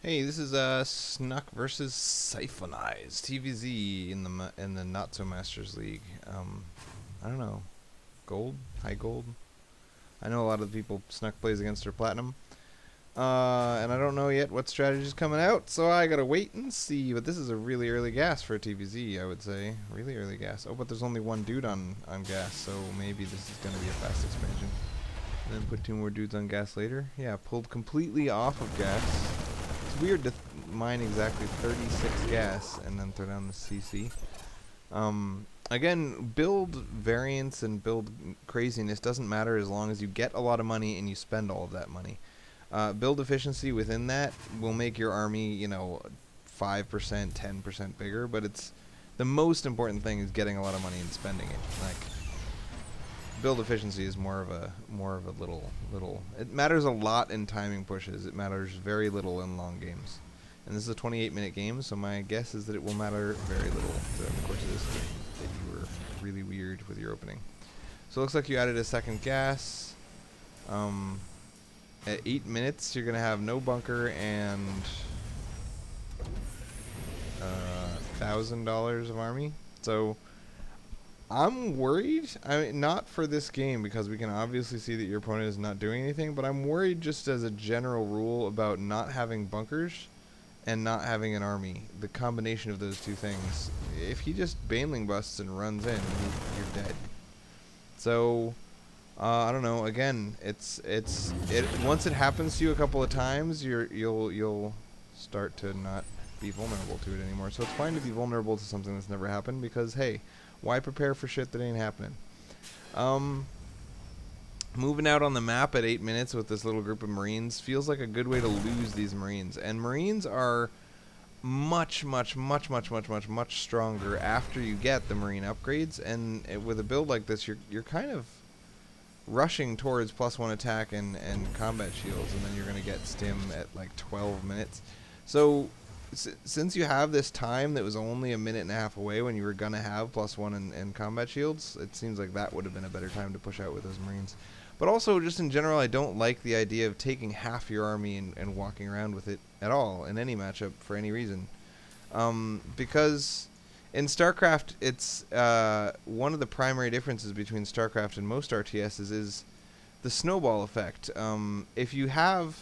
Hey, this is Snuck versus Siphonized TVZ in the Not So Masters League. I don't know, gold, high gold. I know a lot of the people Snuck plays against are platinum. And I don't know yet what strategy's coming out, so I gotta wait and see. But this is a really early gas for a TVZ, I would say. Really early gas. Oh, but there's only one dude on gas, so maybe this is gonna be a fast expansion. And then put two more dudes on gas later. Yeah, pulled completely off of gas. It's weird to mine exactly 36 gas and then throw down the CC. Again, build variance and build craziness doesn't matter as long as you get a lot of money and you spend all of that money. Build efficiency within that will make your army, 5%, 10% bigger, but it's the most important thing is getting a lot of money and spending it. Like, build efficiency is more of a little. It matters a lot in timing pushes. It matters very little in long games. And this is a 28-minute game, so my guess is that it will matter very little throughout the course of this game that you were really weird with your opening. So it looks like you added a second gas. At 8 minutes, you're going to have no bunker and $1,000 of army. So I'm worried. I mean, not for this game because we can obviously see that your opponent is not doing anything, but I'm worried just as a general rule about not having bunkers and not having an army. The combination of those two things. If he just baneling busts and runs in, you're dead. So I don't know. Again, once it happens to you a couple of times, you'll start to not be vulnerable to it anymore. So it's fine to be vulnerable to something that's never happened because hey, why prepare for shit that ain't happening? Moving out on the map at 8 minutes with this little group of Marines feels like a good way to lose these Marines. And Marines are much stronger after you get the Marine upgrades. And with a build like this, you're kind of rushing towards +1 attack and combat shields, and then you're going to get stim at like 12 minutes. So since you have this time that was only a minute and a half away when you were going to have +1 and combat shields, it seems like that would have been a better time to push out with those Marines. But also, just in general, I don't like the idea of taking half your army and walking around with it at all in any matchup for any reason. Because in StarCraft, it's one of the primary differences between StarCraft and most RTSs is the snowball effect. If you have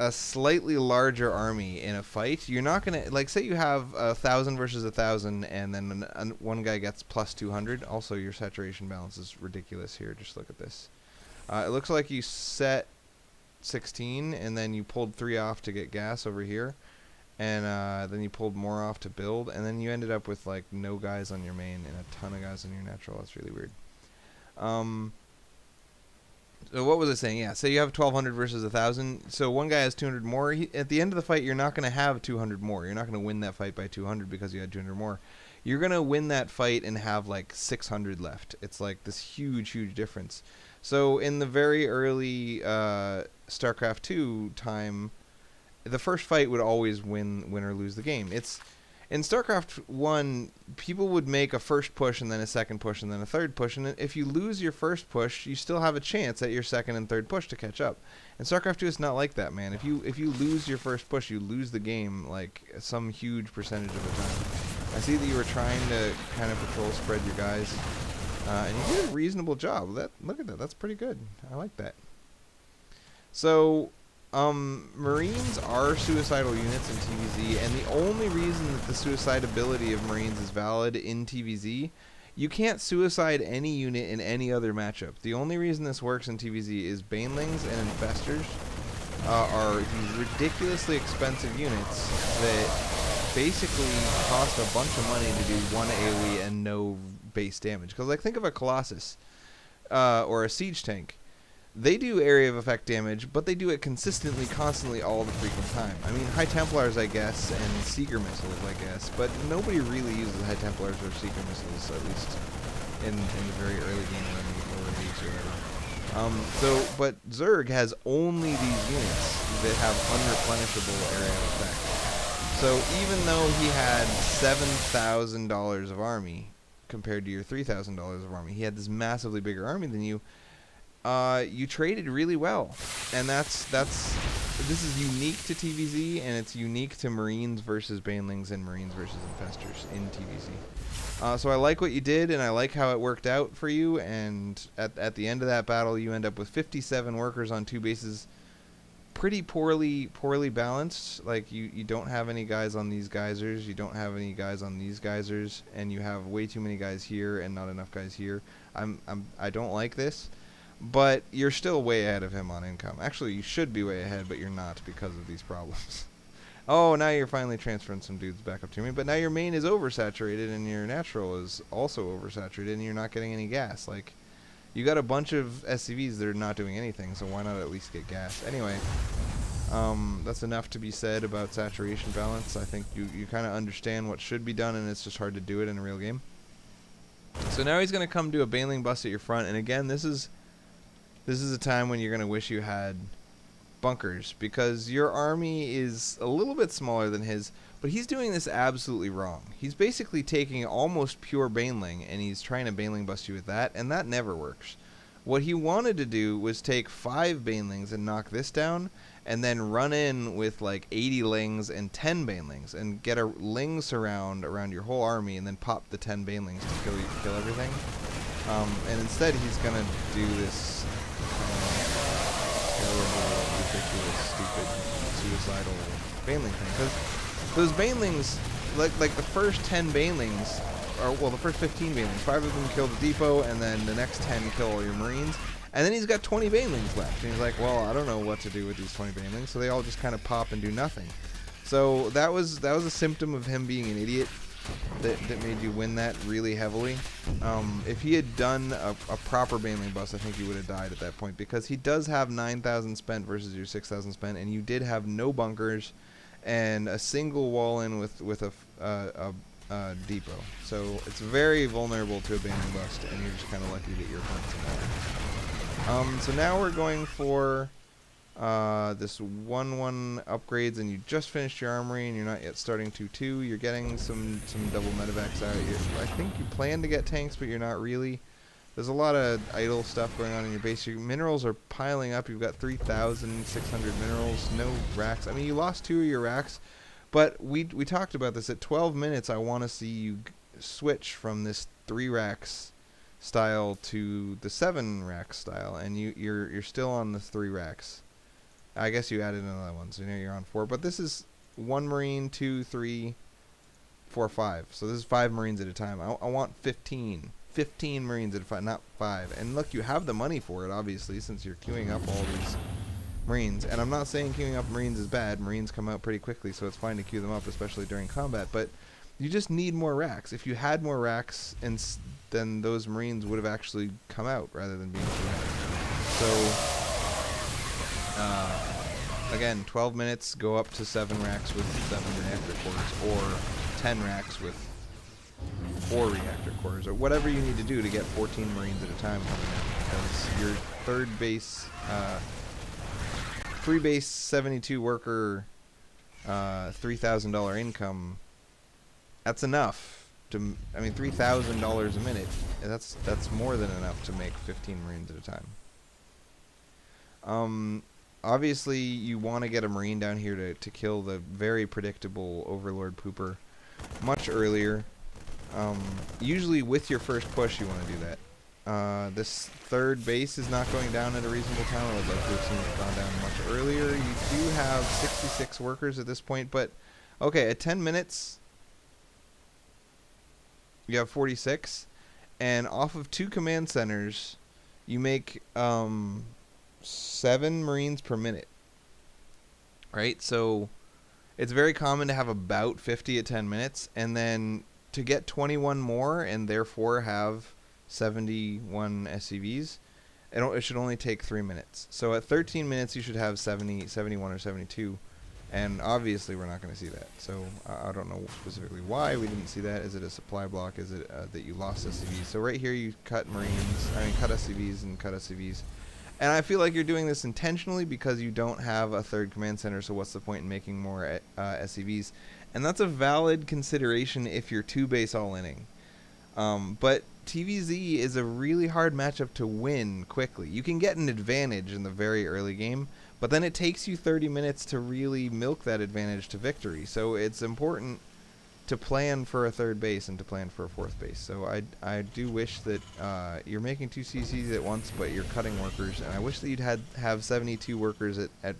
a slightly larger army in a fight, you're not going to, like, say you have 1,000 versus 1,000 and then one guy gets +200. Also, your saturation balance is ridiculous here. Just look at this. It looks like you set 16 and then you pulled 3 off to get gas over here. And then you pulled more off to build, and then you ended up with like no guys on your main and a ton of guys on your natural. That's really weird. So what was I saying? Yeah, say you have 1,200 versus 1,000. So one guy has 200 more. At the end of the fight, you're not going to have 200 more. You're not going to win that fight by 200 because you had 200 more. You're going to win that fight and have like 600 left. It's like this huge difference. So in the very early StarCraft 2 time, the first fight would always win or lose the game. It's in StarCraft 1, people would make a first push and then a second push and then a third push, and if you lose your first push, you still have a chance at your second and third push to catch up. In StarCraft 2, it's not like that, man. If you lose your first push, you lose the game like some huge percentage of the time. I see that you were trying to kind of patrol spread your guys, and you did a reasonable job. Look at that. That's pretty good. I like that. So Marines are suicidal units in TVZ, and the only reason that the suicidability of Marines is valid in TVZ, you can't suicide any unit in any other matchup. The only reason this works in TVZ is banelings and infestors are these ridiculously expensive units that basically cost a bunch of money to do one AoE and no base damage. Because like think of a Colossus or a siege tank. They do area of effect damage, but they do it consistently, constantly, all the freaking time. I mean, High Templars, I guess, and Seeker Missiles, I guess, but nobody really uses High Templars or Seeker Missiles, at least in the very early game or in the lower leagues or whatever. But Zerg has only these units that have unreplenishable area of effect. So even though he had $7,000 of army compared to your $3,000 of army, he had this massively bigger army than you. you traded really well, and this is unique to TVZ, and it's unique to Marines versus Banelings and Marines versus Infestors in TVZ. So I like what you did, and I like how it worked out for you. And at the end of that battle, you end up with 57 workers on 2 bases, pretty poorly balanced. Like you don't have any guys on these geysers, you don't have any guys on these geysers, and you have way too many guys here and not enough guys here. I don't like this, but you're still way ahead of him on income. Actually, you should be way ahead, but you're not because of these problems. Oh, now you're finally transferring some dudes back up to me, but now your main is oversaturated and your natural is also oversaturated, and you're not getting any gas. Like, you got a bunch of SCVs that are not doing anything, so why not at least get gas? Anyway, that's enough to be said about saturation balance. I think you kind of understand what should be done, and it's just hard to do it in a real game. So now he's going to come do a baneling bust at your front, and again, this is a time when you're going to wish you had bunkers, because your army is a little bit smaller than his, but he's doing this absolutely wrong. He's basically taking almost pure baneling, and he's trying to baneling bust you with that, and that never works. What he wanted to do was take 5 banelings and knock this down, and then run in with like 80 lings and 10 banelings, and get a ling surround around your whole army, and then pop the 10 banelings to kill everything. And instead, he's gonna do this terrible, ridiculous, stupid, suicidal baneling thing. Because those banelings, like the first 10 banelings, or well, the first 15 banelings, 5 of them kill the depot, and then the next 10 kill all your marines. And then he's got 20 banelings left, and he's like, well, I don't know what to do with these 20 banelings, so they all just kind of pop and do nothing. So that was a symptom of him being an idiot that made you win that really heavily. If he had done a proper baneling bust, I think he would have died at that point, because he does have 9,000 spent versus your 6,000 spent, and you did have no bunkers and a single wall in with a depot. So it's very vulnerable to a baneling bust, and you're just kind of lucky that you're opponent's in that. So now we're going for this 1-1 upgrades, and you just finished your armory, and you're not yet starting 2-2. You're getting some double medevacs out. I think you plan to get tanks, but you're not really. There's a lot of idle stuff going on in your base. Your minerals are piling up. You've got 3,600 minerals, no racks. I mean, you lost 2 of your racks, but we talked about this. At 12 minutes, I want to see you switch from this 3 racks style to the 7 rack style, and you're still on the 3 racks. I guess you added another one, so now you're on 4. But this is 1 marine, 2, 3, 4, 5. So this is 5 marines at a time. I want 15 marines at a time, not 5. And look, you have the money for it, obviously, since you're queuing up all these marines. And I'm not saying queuing up marines is bad. Marines come out pretty quickly, so it's fine to queue them up, especially during combat. But you just need more racks. If you had more racks, then those marines would have actually come out rather than being queued. So again, 12 minutes, go up to 7 racks with 7 reactor cores, or 10 racks with 4 reactor cores, or whatever you need to do to get 14 marines at a time coming out, because your third base, free base 72 worker, $3,000 income, that's enough to, I mean, $3,000 a minute, that's more than enough to make 15 marines at a time. Obviously, you want to get a marine down here to kill the very predictable Overlord Pooper much earlier. Usually with your first push, you want to do that. This third base is not going down at a reasonable time. I would like to have seen it gone down much earlier. You do have 66 workers at this point, but okay, at 10 minutes, you have 46, and off of 2 command centers, you make 7 marines per minute, right? So it's very common to have about 50 at 10 minutes, and then to get 21 more and therefore have 71 SCVs, it should only take 3 minutes. So at 13 minutes, you should have 70, 71, or 72, and obviously we're not going to see that. So I don't know specifically why we didn't see that. Is it a supply block? Is it that you lost SCVs? So right here, you cut cut SCVs and cut SCVs. And I feel like you're doing this intentionally because you don't have a third command center, so what's the point in making more SCVs? And that's a valid consideration if you're 2 base all-inning. But TVZ is a really hard matchup to win quickly. You can get an advantage in the very early game, but then it takes you 30 minutes to really milk that advantage to victory. So it's important to plan for a third base and to plan for a fourth base. So I do wish that you're making 2 CCs at once, but you're cutting workers. And I wish that you'd have 72 workers at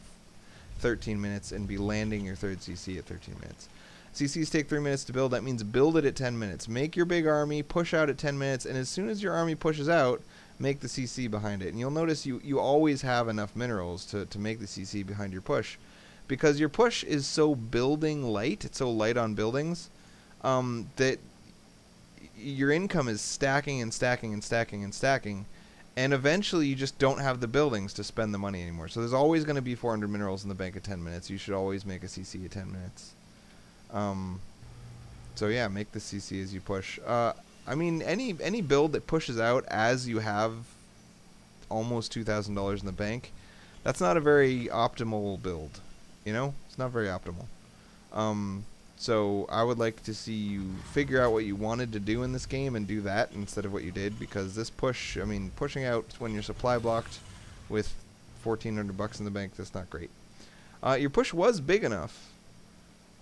13 minutes and be landing your third CC at 13 minutes. CCs take 3 minutes to build. That means build it at 10 minutes. Make your big army, push out at 10 minutes, and as soon as your army pushes out, make the CC behind it. And you'll notice you always have enough minerals to make the CC behind your push, because your push is so building light, it's so light on buildings, that your income is stacking and stacking and stacking and stacking, and eventually you just don't have the buildings to spend the money anymore. So there's always going to be 400 minerals in the bank at 10 minutes. You should always make a CC at 10 minutes. So yeah, make the CC as you push. I mean, any build that pushes out as you have almost $2,000 in the bank, that's not a very optimal build. You know, it's not very optimal. So I would like to see you figure out what you wanted to do in this game and do that instead of what you did, because this push, I mean, pushing out when you're supply blocked with $1,400 in the bank, that's not great. Your push was big enough.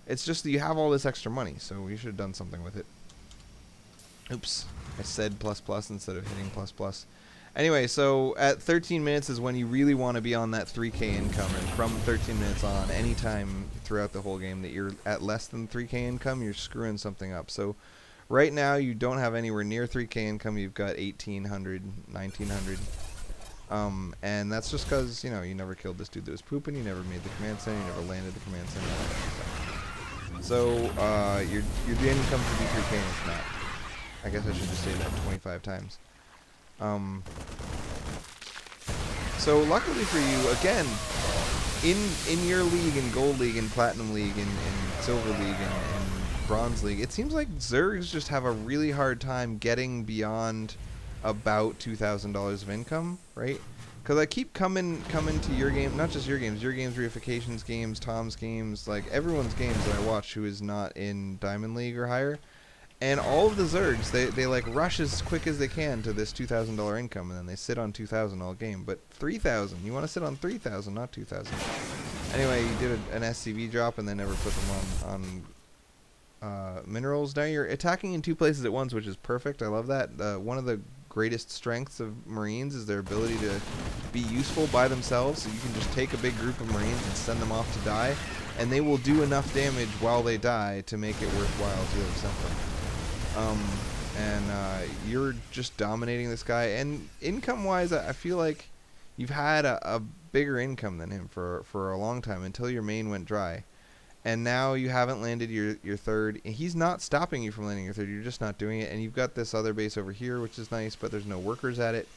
It's just that you have all this extra money, so you should have done something with it. Oops, I said plus plus instead of hitting plus plus. Anyway, so at 13 minutes is when you really want to be on that 3K income, and from 13 minutes on, anytime throughout the whole game that you're at less than 3K income, you're screwing something up. So right now you don't have anywhere near 3K income. You've got 1,800, 1,900. And that's just because, you know, you never killed this dude that was pooping, you never made the command center, you never landed the command center. So your income should be 3K and it's not. I guess I should just say that 25 times. So luckily for you, again, in your league, in Gold League, in Platinum League, in Silver League, in Bronze League, it seems like Zergs just have a really hard time getting beyond about $2,000 of income, right? Because I keep coming to your game, not just your games, Reifications games, Tom's games, like everyone's games that I watch who is not in Diamond League or higher. And all of the Zergs, they like rush as quick as they can to this $2,000 income, and then they sit on 2,000 all game. But 3,000, you want to sit on 3,000, not 2,000. Anyway, you did an SCV drop and then never put them on minerals. Now you're attacking in 2 places at once, which is perfect. I love that. One of the greatest strengths of Marines is their ability to be useful by themselves. So you can just take a big group of Marines and send them off to die, and they will do enough damage while they die to make it worthwhile to have sent them. You're just dominating this guy, and income-wise, I feel like you've had a bigger income than him for a long time until your main went dry, and now you haven't landed your third. He's not stopping you from landing your third, you're just not doing it, and you've got this other base over here, which is nice, but there's no workers at it.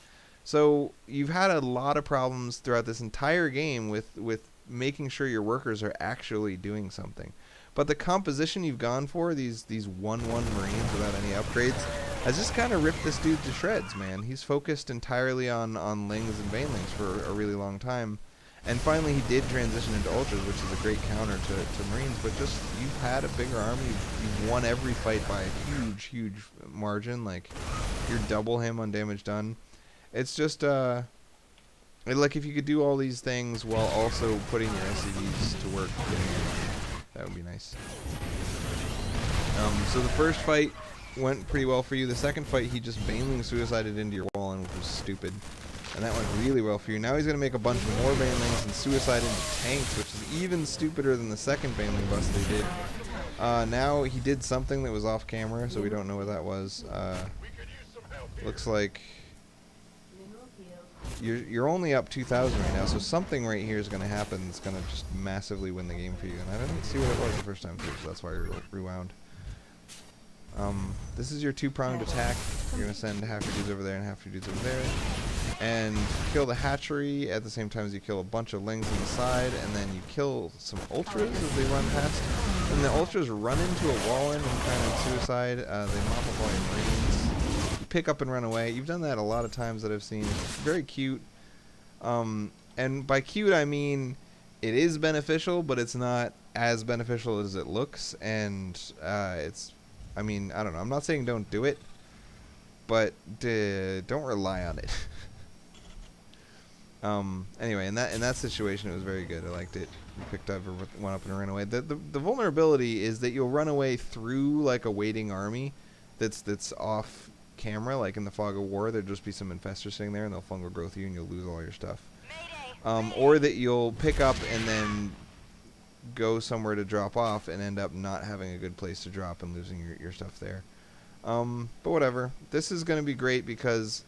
So you've had a lot of problems throughout this entire game with making sure your workers are actually doing something. But the composition you've gone for, these 1-1 Marines without any upgrades, has just kind of ripped this dude to shreds, man. He's focused entirely on Lings and banelings for a really long time. And finally he did transition into Ultras, which is a great counter to Marines, but just, you've had a bigger army, you've won every fight by a huge margin. Like, you're double him on damage done. It's just, like, if you could do all these things while also putting your SCVs to work, that would be nice. So the first fight went pretty well for you. The second fight, he just baneling suicided into your wall, and which was stupid. And that went really well for you. Now he's going to make a bunch more banelings and suicide into tanks, which is even stupider than the second baneling bust they did. Now he did something that was off camera, so we don't know what that was. Looks like you're only up 2,000 right now, so something right here is going to happen that's going to just massively win the game for you. And I didn't see what it was the first time, so that's why you're rewound. This is your 2-pronged attack. You're going to send half your dudes over there and half your dudes over there, and kill the hatchery at the same time as you kill a bunch of Lings on the side, and then you kill some Ultras as they run past. And the Ultras run into a wall and kind of suicide. They mop up all your Marines. Pick up and run away. You've done that a lot of times that I've seen. It's very cute. And by cute, I mean it is beneficial, but it's not as beneficial as it looks. And I mean, I don't know. I'm not saying don't do it, but don't rely on it. Anyway, in that situation, it was very good. I liked it. You picked up, went up and ran away. The vulnerability is that you'll run away through like a waiting army that's off camera, like in the fog of war. There'll just be some infestors sitting there, and they'll fungal growth you, and you'll lose all your stuff. Or that you'll pick up and then go somewhere to drop off and end up not having a good place to drop and losing your stuff there. But whatever. This is going to be great because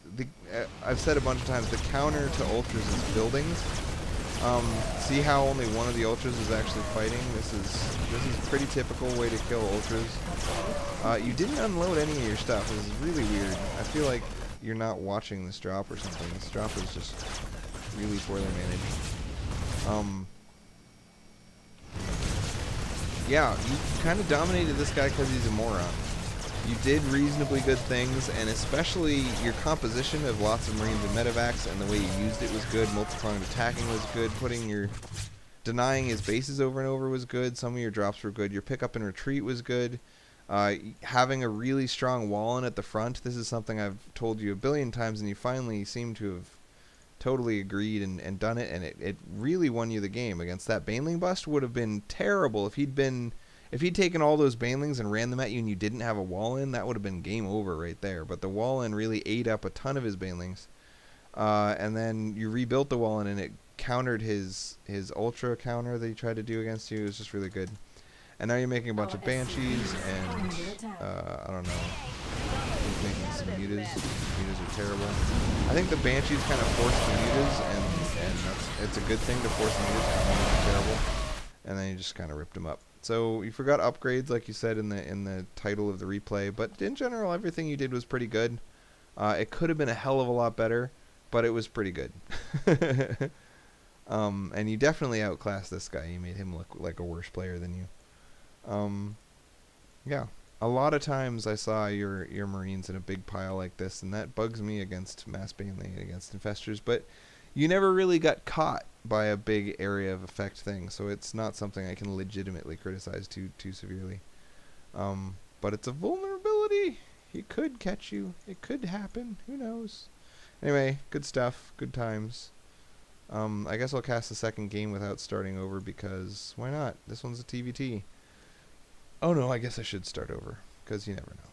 I've said a bunch of times the counter to ultras is buildings. See how only one of the ultras is actually fighting? This is pretty typical way to kill ultras. You didn't unload any of your stuff. This is really weird. I feel like you're not watching this drop or something. This drop is just really poorly managed. Yeah, you kind of dominated this guy because he's a moron. You did reasonably good things, and especially your composition of lots of Marines and medevacs, and the way you used it was good. Multi-pronged attacking was good. Denying his bases over and over was good. Some of your drops were good. Your pickup and retreat was good. Having a really strong wall-in at the front, this is something I've told you a billion times, and you finally seem to have totally agreed and done it, and it really won you the game. Against that baneling bust would have been terrible if he'd taken all those banelings and ran them at you and you didn't have a wall in. That would have been game over right there. But the wall in really ate up a ton of his banelings, and then you rebuilt the wall in and it countered his ultra counter that he tried to do against you. It was just really good. And now you're making a bunch of banshees and I don't know. He's making some mutas. Mutas are terrible. I think the banshees kind of force the mutas, and it's a good thing to force the mutas because mutas are terrible. And then you just kind of ripped them up. So you forgot upgrades, like you said in the title of the replay, but in general, everything you did was pretty good. It could have been a hell of a lot better, but it was pretty good. And you definitely outclassed this guy. You made him look like a worse player than you. Yeah, a lot of times I saw your Marines in a big pile like this, and that bugs me against mass baneling and against infestors, but you never really got caught by a big area of effect thing, so it's not something I can legitimately criticize too severely. But it's a vulnerability. He could catch you. It could happen. Who knows? Anyway, good stuff. Good times. I guess I'll cast the second game without starting over because why not? This one's a TVT. Oh no, I guess I should start over because you never know.